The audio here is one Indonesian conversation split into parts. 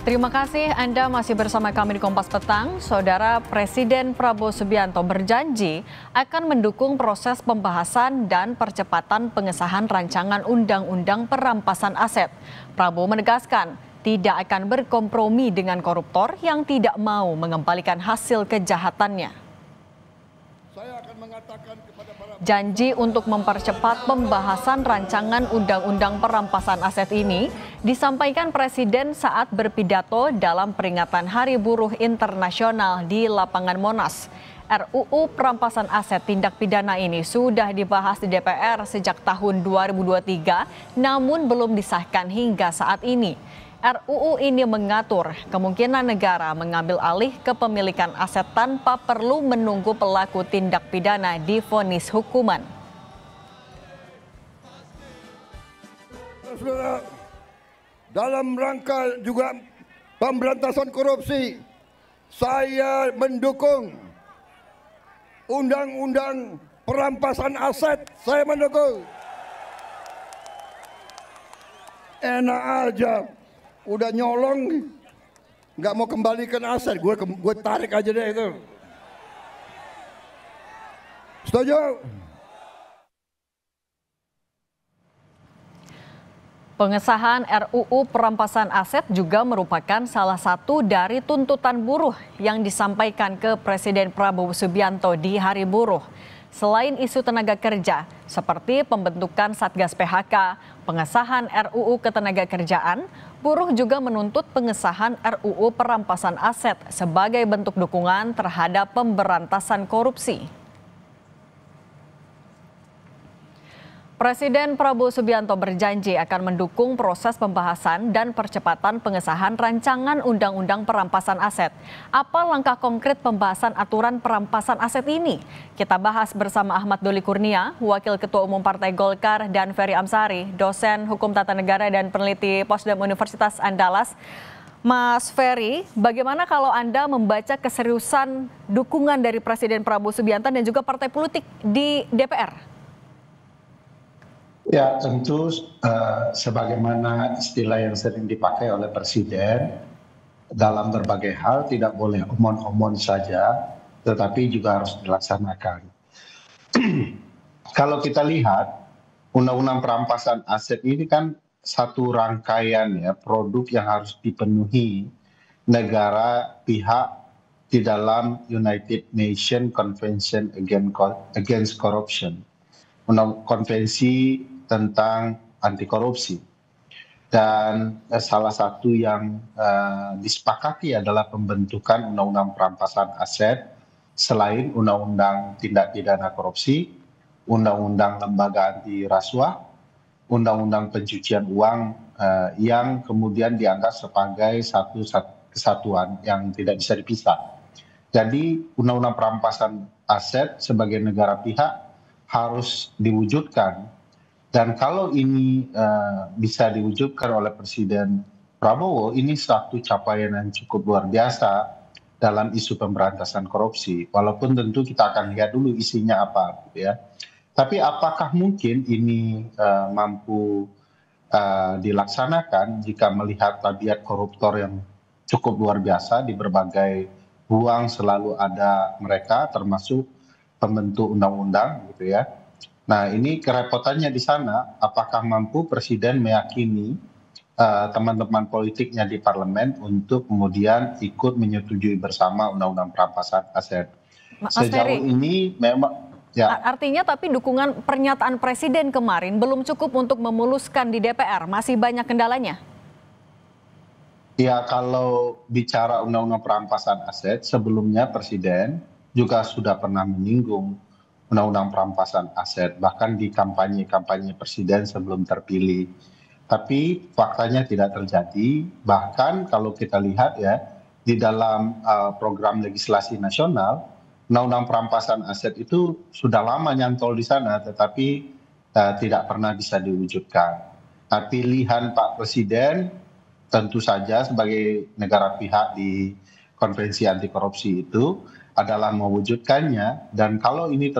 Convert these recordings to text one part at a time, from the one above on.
Terima kasih Anda masih bersama kami di Kompas Petang. Saudara Presiden Prabowo Subianto berjanji akan mendukung proses pembahasan dan percepatan pengesahan rancangan Undang-Undang Perampasan Aset. Prabowo menegaskan tidak akan berkompromi dengan koruptor yang tidak mau mengembalikan hasil kejahatannya. Janji untuk mempercepat pembahasan rancangan Undang-Undang Perampasan Aset ini disampaikan Presiden saat berpidato dalam peringatan Hari Buruh Internasional di lapangan Monas. RUU Perampasan Aset Tindak Pidana ini sudah dibahas di DPR sejak tahun 2023, namun belum disahkan hingga saat ini. RUU ini mengatur kemungkinan negara mengambil alih kepemilikan aset tanpa perlu menunggu pelaku tindak pidana divonis hukuman. Dalam rangka juga pemberantasan korupsi, saya mendukung Undang-Undang Perampasan Aset. Saya mendukung. Enak aja. Udah nyolong, nggak mau kembalikan aset, gue tarik aja deh itu. Setuju? Pengesahan RUU Perampasan Aset juga merupakan salah satu dari tuntutan buruh yang disampaikan ke Presiden Prabowo Subianto di Hari Buruh. Selain isu tenaga kerja, seperti pembentukan Satgas PHK, pengesahan RUU Ketenagakerjaan, buruh juga menuntut pengesahan RUU Perampasan Aset sebagai bentuk dukungan terhadap pemberantasan korupsi. Presiden Prabowo Subianto berjanji akan mendukung proses pembahasan dan percepatan pengesahan rancangan Undang-Undang Perampasan Aset. Apa langkah konkret pembahasan aturan perampasan aset ini? Kita bahas bersama Ahmad Doli Kurnia, Wakil Ketua Umum Partai Golkar, dan Ferry Amsari, dosen Hukum Tata Negara dan peneliti Posdem Universitas Andalas. Mas Ferry, bagaimana kalau Anda membaca keseriusan dukungan dari Presiden Prabowo Subianto dan juga partai politik di DPR? Ya, tentu sebagaimana istilah yang sering dipakai oleh Presiden dalam berbagai hal tidak boleh omon-omon saja, tetapi juga harus dilaksanakan. Kalau kita lihat, Undang-Undang Perampasan Aset ini kan satu rangkaian ya produk yang harus dipenuhi negara pihak di dalam United Nations Convention Against Corruption, konvensi tentang anti korupsi. Dan salah satu yang disepakati adalah pembentukan Undang-Undang Perampasan Aset selain Undang-Undang Tindak Pidana Korupsi, Undang-Undang Lembaga Anti Rasuah, Undang-Undang Pencucian Uang yang kemudian dianggap sebagai satu kesatuan yang tidak bisa dipisah. Jadi Undang-Undang Perampasan Aset sebagai negara pihak harus diwujudkan. Dan kalau ini bisa diwujudkan oleh Presiden Prabowo, ini satu capaian yang cukup luar biasa dalam isu pemberantasan korupsi. Walaupun tentu kita akan lihat dulu isinya apa, gitu ya. Tapi apakah mungkin ini mampu dilaksanakan jika melihat tabiat koruptor yang cukup luar biasa di berbagai ruang selalu ada mereka, termasuk pembentuk undang-undang, gitu ya. Nah, ini kerepotannya di sana, apakah mampu Presiden meyakini teman-teman politiknya di parlemen untuk kemudian ikut menyetujui bersama Undang-Undang Perampasan Aset. Sejauh ini memang ya. Artinya tapi dukungan pernyataan Presiden kemarin belum cukup untuk memuluskan di DPR, masih banyak kendalanya? Ya, kalau bicara Undang-Undang Perampasan Aset, sebelumnya Presiden juga sudah pernah menyinggung Undang-Undang Perampasan Aset, bahkan di kampanye Presiden sebelum terpilih. Tapi faktanya tidak terjadi, bahkan kalau kita lihat ya, di dalam program legislasi nasional, Undang-Undang Perampasan Aset itu sudah lama nyantol di sana, tetapi tidak pernah bisa diwujudkan. Nah, pilihan Pak Presiden tentu saja sebagai negara pihak di Konvensi Anti Korupsi itu adalah mewujudkannya, dan kalau ini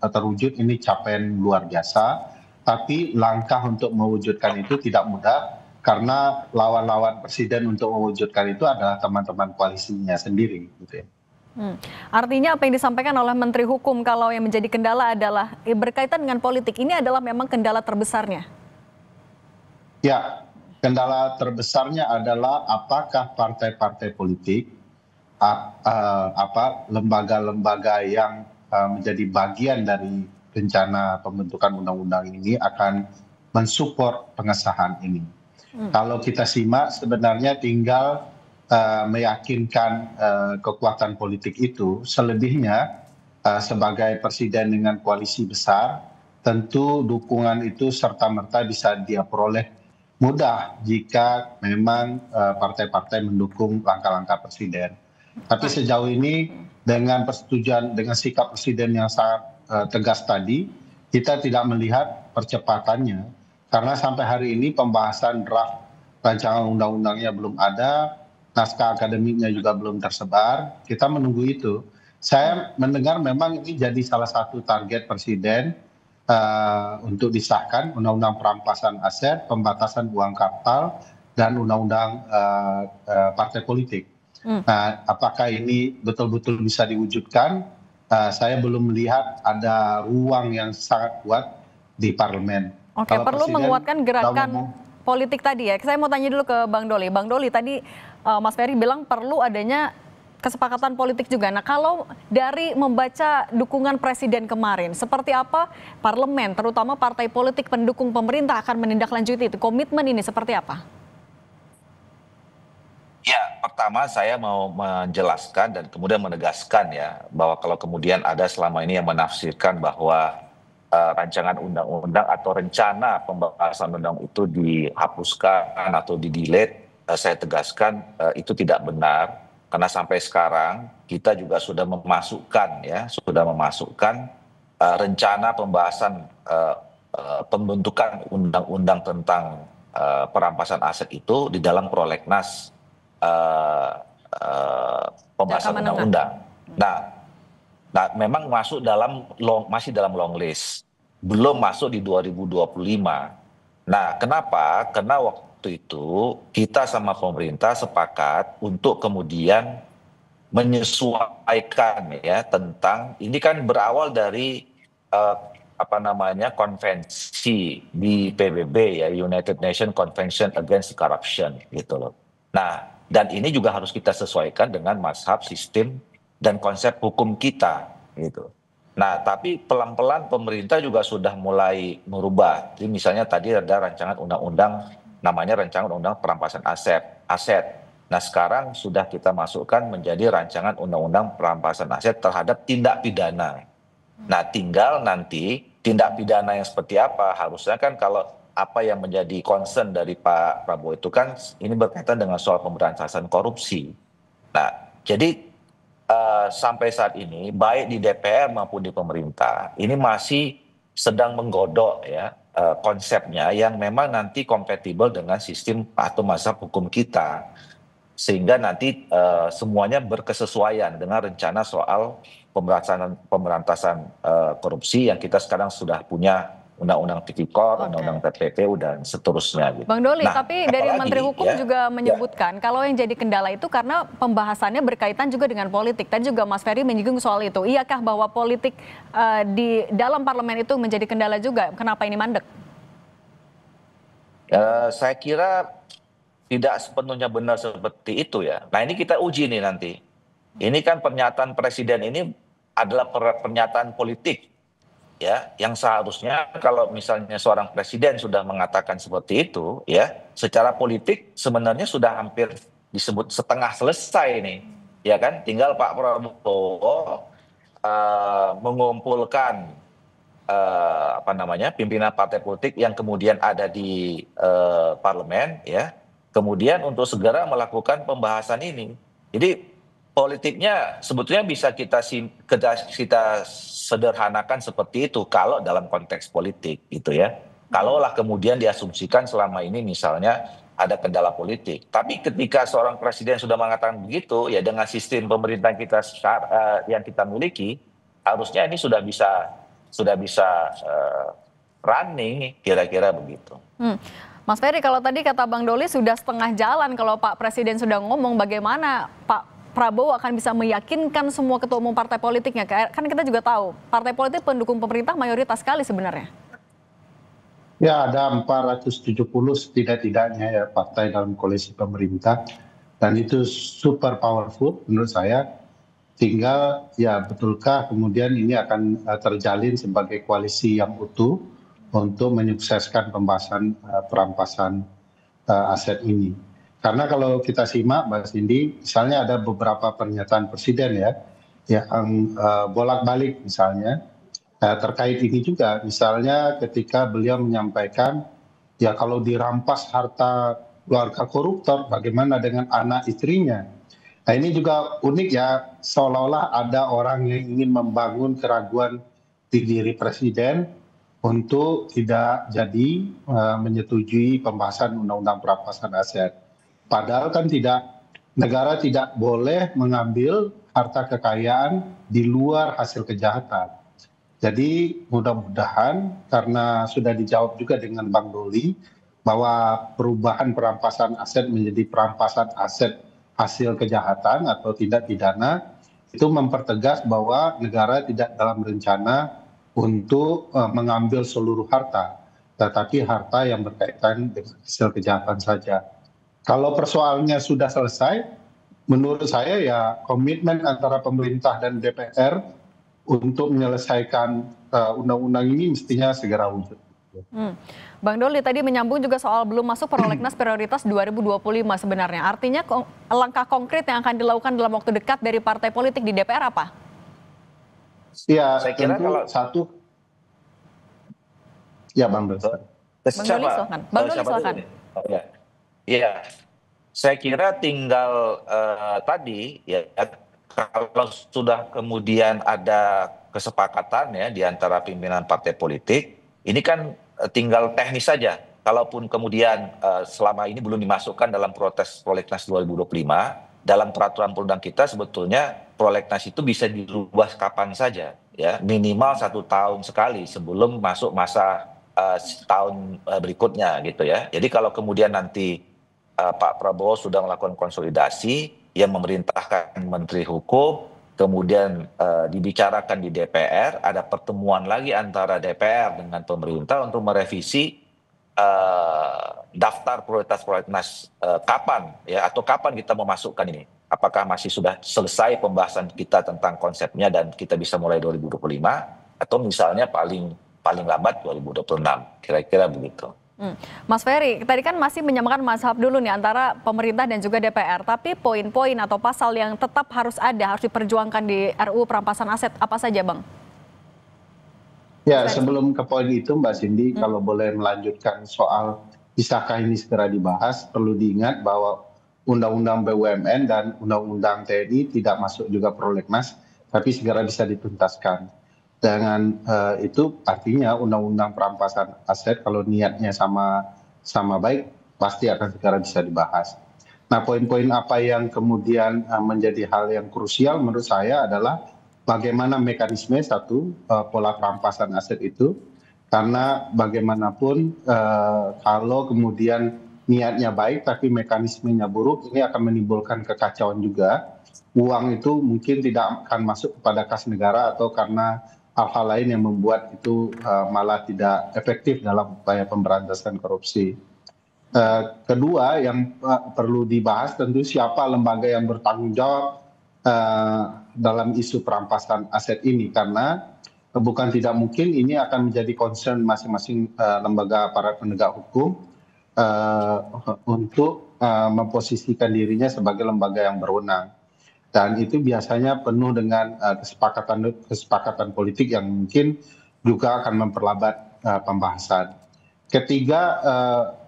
terwujud ini capaian luar biasa, tapi langkah untuk mewujudkan itu tidak mudah karena lawan-lawan presiden untuk mewujudkan itu adalah teman-teman koalisinya sendiri gitu ya. Artinya apa yang disampaikan oleh Menteri Hukum kalau yang menjadi kendala adalah berkaitan dengan politik, ini adalah memang kendala terbesarnya? Ya, kendala terbesarnya adalah apakah partai-partai politik, lembaga-lembaga yang menjadi bagian dari rencana pembentukan undang-undang ini akan mensupport pengesahan ini. Kalau kita simak sebenarnya tinggal meyakinkan kekuatan politik itu. Selebihnya sebagai presiden dengan koalisi besar, tentu dukungan itu serta-merta bisa dia peroleh mudah jika memang partai-partai mendukung langkah-langkah presiden. Tapi sejauh ini dengan persetujuan, dengan sikap presiden yang sangat tegas tadi, kita tidak melihat percepatannya. Karena sampai hari ini pembahasan draft rancangan undang-undangnya belum ada, naskah akademiknya juga belum tersebar, kita menunggu itu. Saya mendengar memang ini jadi salah satu target presiden untuk disahkan undang-undang perampasan aset, pembatasan uang kapital, dan undang-undang partai politik. Nah, apakah ini betul-betul bisa diwujudkan? Saya belum melihat ada ruang yang sangat kuat di parlemen. Oke, perlu menguatkan gerakan politik tadi ya. Saya mau tanya dulu ke Bang Doli. Bang Doli, tadi Mas Ferry bilang perlu adanya kesepakatan politik juga. Nah, kalau dari membaca dukungan presiden kemarin, seperti apa parlemen, terutama partai politik pendukung pemerintah akan menindaklanjuti itu? Komitmen ini seperti apa? Ya, pertama saya mau menjelaskan dan kemudian menegaskan ya, bahwa kalau kemudian ada selama ini yang menafsirkan bahwa rancangan undang-undang atau rencana pembahasan undang itu dihapuskan atau di-delete, saya tegaskan itu tidak benar, karena sampai sekarang kita juga sudah memasukkan rencana pembahasan pembentukan undang-undang tentang perampasan aset itu di dalam prolegnas pembahasan undang-undang. Nah, memang masih dalam long list, belum masuk di 2025. Nah, kenapa? Karena waktu itu kita sama pemerintah sepakat untuk kemudian menyesuaikan ya tentang ini kan berawal dari konvensi di PBB ya, United Nations Convention Against Corruption gitu loh. Nah, dan ini juga harus kita sesuaikan dengan mazhab, sistem dan konsep hukum kita gitu. Nah, tapi pelan-pelan pemerintah juga sudah mulai merubah. Jadi misalnya tadi ada rancangan undang-undang namanya rancangan undang perampasan aset. Nah, sekarang sudah kita masukkan menjadi rancangan undang-undang perampasan aset terhadap tindak pidana. Nah, tinggal nanti tindak pidana yang seperti apa, harusnya kan kalau apa yang menjadi concern dari Pak Prabowo itu kan ini berkaitan dengan soal pemberantasan korupsi. Nah, jadi sampai saat ini baik di DPR maupun di pemerintah ini masih sedang menggodok ya konsepnya yang memang nanti kompatibel dengan sistem atau mazhab hukum kita, sehingga nanti semuanya berkesesuaian dengan rencana soal pemberantasan korupsi yang kita sekarang sudah punya undang-undang tipikor, undang-undang TPPU dan seterusnya. Gitu. Bang Doli, tapi dari Menteri Hukum juga menyebutkan kalau yang jadi kendala itu karena pembahasannya berkaitan juga dengan politik. Tadi juga Mas Ferry menyinggung soal itu. Iyakah bahwa politik di dalam parlemen itu menjadi kendala juga? Kenapa ini mandek? Saya kira tidak sepenuhnya benar seperti itu ya. Nah, ini kita uji nih nanti. Ini kan pernyataan presiden ini adalah pernyataan politik. Ya, yang seharusnya kalau misalnya seorang presiden sudah mengatakan seperti itu, ya, secara politik sebenarnya sudah hampir disebut setengah selesai nih, ya kan? Tinggal Pak Prabowo mengumpulkan pimpinan partai politik yang kemudian ada di parlemen, ya, kemudian untuk segera melakukan pembahasan ini. Jadi politiknya sebetulnya bisa kita sederhanakan seperti itu kalau dalam konteks politik gitu ya. Kalaulah kemudian diasumsikan selama ini misalnya ada kendala politik. Tapi ketika seorang presiden sudah mengatakan begitu, ya dengan sistem pemerintahan kita yang kita miliki, harusnya ini sudah bisa running kira-kira begitu. Mas Ferry, kalau tadi kata Bang Doli sudah setengah jalan, kalau Pak Presiden sudah ngomong, bagaimana Pak Prabowo akan bisa meyakinkan semua ketua umum partai politiknya? Kan kita juga tahu, partai politik pendukung pemerintah mayoritas sekali sebenarnya. Ya, ada 470 setidak-tidaknya ya partai dalam koalisi pemerintah. Dan itu super powerful menurut saya. Tinggal ya betulkah kemudian ini akan terjalin sebagai koalisi yang utuh untuk menyukseskan pembahasan perampasan aset ini. Karena kalau kita simak, Mbak Cindy, misalnya ada beberapa pernyataan Presiden ya, yang bolak-balik misalnya, terkait ini juga, misalnya ketika beliau menyampaikan, ya kalau dirampas harta keluarga koruptor, bagaimana dengan anak istrinya? Nah ini juga unik ya, seolah-olah ada orang yang ingin membangun keraguan di diri Presiden untuk tidak jadi menyetujui pembahasan undang-undang perampasan aset. Padahal kan negara tidak boleh mengambil harta kekayaan di luar hasil kejahatan. Jadi mudah-mudahan karena sudah dijawab juga dengan Bang Doli bahwa perubahan perampasan aset menjadi perampasan aset hasil kejahatan atau tindak pidana itu mempertegas bahwa negara tidak dalam rencana untuk mengambil seluruh harta, tetapi harta yang berkaitan dengan hasil kejahatan saja. Kalau persoalannya sudah selesai, menurut saya ya komitmen antara pemerintah dan DPR untuk menyelesaikan undang-undang ini mestinya segera wujud. Bang Doli tadi menyambung juga soal belum masuk prolegnas prioritas 2025 sebenarnya. Artinya langkah konkret yang akan dilakukan dalam waktu dekat dari partai politik di DPR apa? Ya, Saya kira tentu kalau satu, ya Bang Doli. Bang Doli silakan. Bang Doli silakan. Iya, saya kira tinggal tadi ya kalau sudah kemudian ada kesepakatan ya di antara pimpinan partai politik, ini kan tinggal teknis saja. Kalaupun kemudian selama ini belum dimasukkan dalam prolegnas 2025, dalam peraturan perundang kita sebetulnya prolegnas itu bisa dirubah kapan saja, ya minimal 1 tahun sekali sebelum masuk masa tahun berikutnya gitu ya. Jadi kalau kemudian nanti Pak Prabowo sudah melakukan konsolidasi, yang memerintahkan Menteri Hukum, kemudian dibicarakan di DPR, ada pertemuan lagi antara DPR dengan pemerintah untuk merevisi daftar prioritas prolegnas kapan ya atau kapan kita memasukkan ini. Apakah masih sudah selesai pembahasan kita tentang konsepnya dan kita bisa mulai 2025 atau misalnya paling lambat 2026, kira-kira begitu. Mas Ferry, tadi kan masih menyamakan mazhab dulu nih antara pemerintah dan juga DPR, tapi poin-poin atau pasal yang tetap harus diperjuangkan di RUU perampasan aset apa saja, Bang? Ya, sebelum ke poin itu Mbak Cindy, kalau boleh melanjutkan soal bisakah ini segera dibahas, perlu diingat bahwa Undang-Undang BUMN dan Undang-Undang TNI tidak masuk juga prolegnas, tapi segera bisa dituntaskan. Dengan itu artinya Undang-Undang perampasan aset kalau niatnya sama baik pasti akan segera bisa dibahas. Nah, poin-poin apa yang kemudian menjadi hal yang krusial menurut saya adalah bagaimana mekanisme pola perampasan aset itu, karena bagaimanapun kalau kemudian niatnya baik tapi mekanismenya buruk, ini akan menimbulkan kekacauan juga. Uang itu mungkin tidak akan masuk kepada kas negara atau karena hal-hal lain yang membuat itu malah tidak efektif dalam upaya pemberantasan korupsi. Kedua yang perlu dibahas tentu siapa lembaga yang bertanggung jawab dalam isu perampasan aset ini, karena bukan tidak mungkin ini akan menjadi concern masing-masing lembaga para penegak hukum untuk memposisikan dirinya sebagai lembaga yang berwenang. Dan itu biasanya penuh dengan kesepakatan politik yang mungkin juga akan memperlambat pembahasan. Ketiga,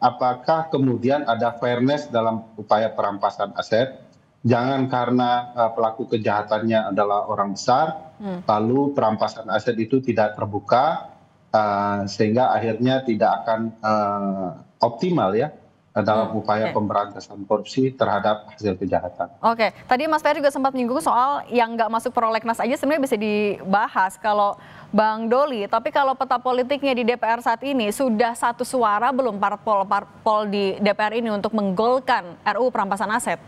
apakah kemudian ada fairness dalam upaya perampasan aset? Jangan karena pelaku kejahatannya adalah orang besar, lalu perampasan aset itu tidak terbuka, sehingga akhirnya tidak akan optimal ya dalam upaya Oke. pemberantasan korupsi terhadap hasil kejahatan. Oke, tadi Mas Ferry juga sempat menyinggung soal yang nggak masuk prolegnas aja sebenarnya bisa dibahas kalau Bang Doli. Tapi kalau peta politiknya di DPR saat ini sudah satu suara belum parpol di DPR ini untuk menggolkan RUU perampasan aset?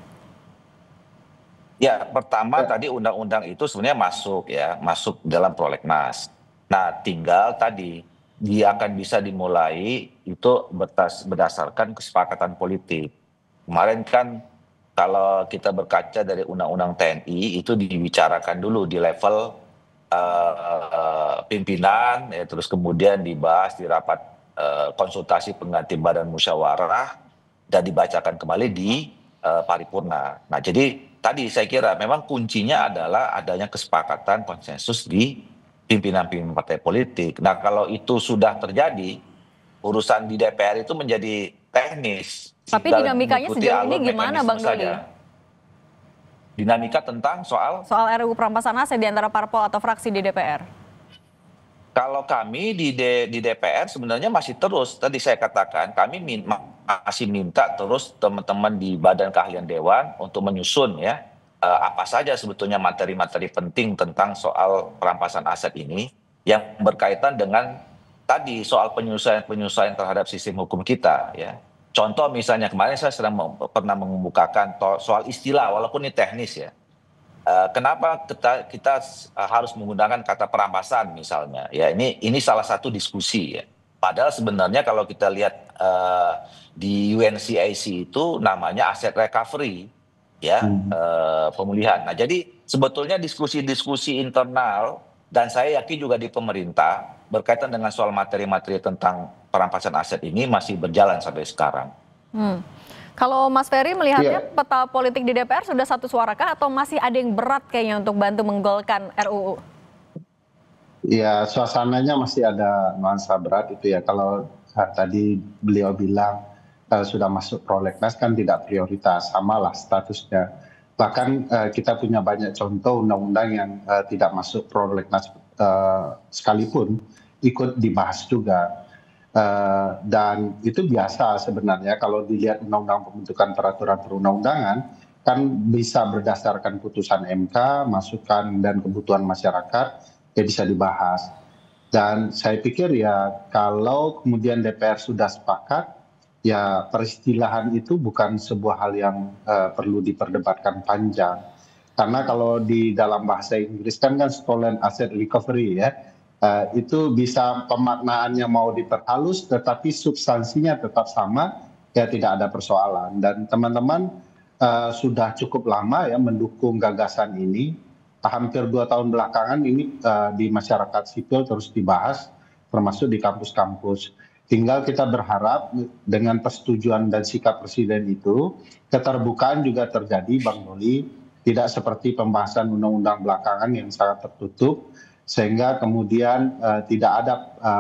Ya, pertama tadi undang-undang itu sebenarnya masuk dalam prolegnas. Nah, tinggal tadi dia akan bisa dimulai itu berdasarkan kesepakatan politik. Kemarin kan kalau kita berkaca dari undang-undang TNI itu dibicarakan dulu di level pimpinan, ya, terus kemudian dibahas di rapat konsultasi pengganti badan musyawarah dan dibacakan kembali di paripurna. Nah, jadi tadi saya kira memang kuncinya adalah adanya kesepakatan konsensus di pimpinan-pimpinan partai politik. Nah, kalau itu sudah terjadi, urusan di DPR itu menjadi teknis. Tapi Tinggal dinamikanya mengikuti sejauh ini alur gimana mekanisme Bang Doli? saja. Dinamika tentang soal Soal RUU perampasan aset di antara parpol atau fraksi di DPR? kalau kami di DPR sebenarnya masih terus, tadi saya katakan kami masih minta terus teman-teman di Badan Keahlian Dewan untuk menyusun ya apa saja sebetulnya materi-materi penting tentang soal perampasan aset ini yang berkaitan dengan tadi soal penyelesaian terhadap sistem hukum kita ya. Contoh misalnya kemarin saya pernah mengemukakan soal istilah walaupun ini teknis ya. Kenapa kita harus menggunakan kata perampasan misalnya? Ya ini salah satu diskusi ya. Padahal sebenarnya kalau kita lihat di UNCIC itu namanya aset recovery ya pemulihan. Nah jadi sebetulnya diskusi-diskusi internal dan saya yakin juga di pemerintah berkaitan dengan soal materi-materi tentang perampasan aset ini masih berjalan sampai sekarang. Kalau Mas Ferry melihatnya peta politik di DPR sudah satu suarakah atau masih ada yang berat kayaknya untuk bantu menggolkan RUU? Ya, suasananya masih ada nuansa berat itu ya. Kalau tadi beliau bilang sudah masuk prolegnas kan tidak prioritas, samalah statusnya. Bahkan kita punya banyak contoh undang-undang yang tidak masuk prolegnas sekalipun ikut dibahas juga. Dan itu biasa sebenarnya kalau dilihat undang-undang pembentukan peraturan perundang-undangan kan bisa berdasarkan putusan MK, masukan dan kebutuhan masyarakat ya bisa dibahas. Dan saya pikir ya kalau kemudian DPR sudah sepakat ya peristilahan itu bukan sebuah hal yang perlu diperdebatkan panjang. Karena kalau di dalam bahasa Inggris kan stolen asset recovery ya. Itu bisa pemaknaannya mau diperhalus tetapi substansinya tetap sama ya tidak ada persoalan dan teman-teman sudah cukup lama ya mendukung gagasan ini hampir 2 tahun belakangan ini di masyarakat sipil terus dibahas termasuk di kampus-kampus tinggal kita berharap dengan persetujuan dan sikap presiden itu keterbukaan juga terjadi Bang Doli tidak seperti pembahasan undang-undang belakangan yang sangat tertutup sehingga kemudian tidak ada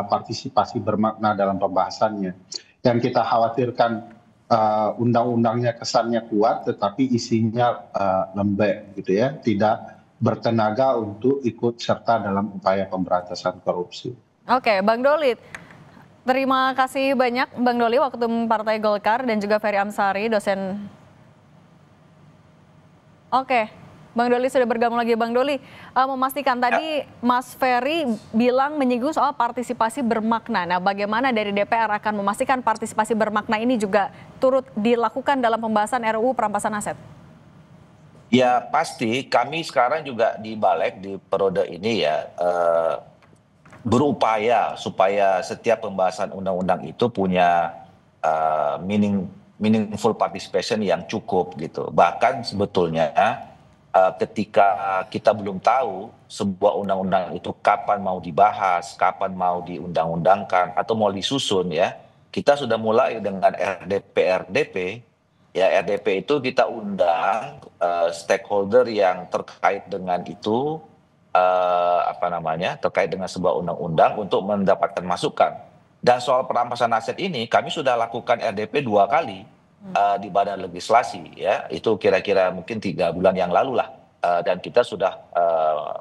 partisipasi bermakna dalam pembahasannya. Yang kita khawatirkan undang-undangnya kesannya kuat tetapi isinya lembek gitu ya, tidak bertenaga untuk ikut serta dalam upaya pemberantasan korupsi. Oke, Bang Doli. Terima kasih banyak Bang Doli, Waketum Partai Golkar dan juga Ferry Amsari, dosen. Oke. Bang Doli sudah bergabung lagi. Bang Doli, memastikan tadi Mas Ferry bilang menyinggung soal partisipasi bermakna. Nah, bagaimana dari DPR akan memastikan partisipasi bermakna ini juga turut dilakukan dalam pembahasan RUU perampasan aset? Ya pasti kami sekarang juga di Balik di periode ini ya berupaya supaya setiap pembahasan undang-undang itu punya meaningful participation yang cukup gitu. Bahkan sebetulnya ketika kita belum tahu sebuah undang-undang itu kapan mau dibahas, kapan mau diundang-undangkan atau mau disusun ya, kita sudah mulai dengan RDP. Ya RDP itu kita undang stakeholder yang terkait dengan itu terkait dengan sebuah undang-undang untuk mendapatkan masukan. Dan soal perampasan aset ini kami sudah lakukan RDP 2 kali. Di badan legislasi ya itu kira-kira mungkin 3 bulan yang lalu lah dan kita sudah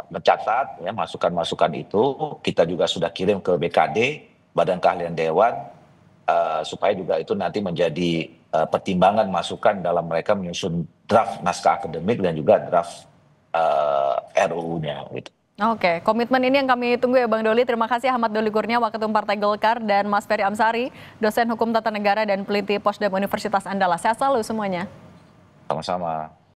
mencatat ya masukan-masukan itu kita juga sudah kirim ke BKD Badan Keahlian Dewan supaya juga itu nanti menjadi pertimbangan masukan dalam mereka menyusun draft naskah akademik dan juga draft RUU-nya gitu. Oke, komitmen ini yang kami tunggu ya Bang Doli. Terima kasih Ahmad Doli Kurnia, Waketum Partai Golkar, dan Mas Ferry Amsari, dosen hukum tata negara dan peneliti Posdem Universitas Andalas. Sehat selalu semuanya. Sama-sama.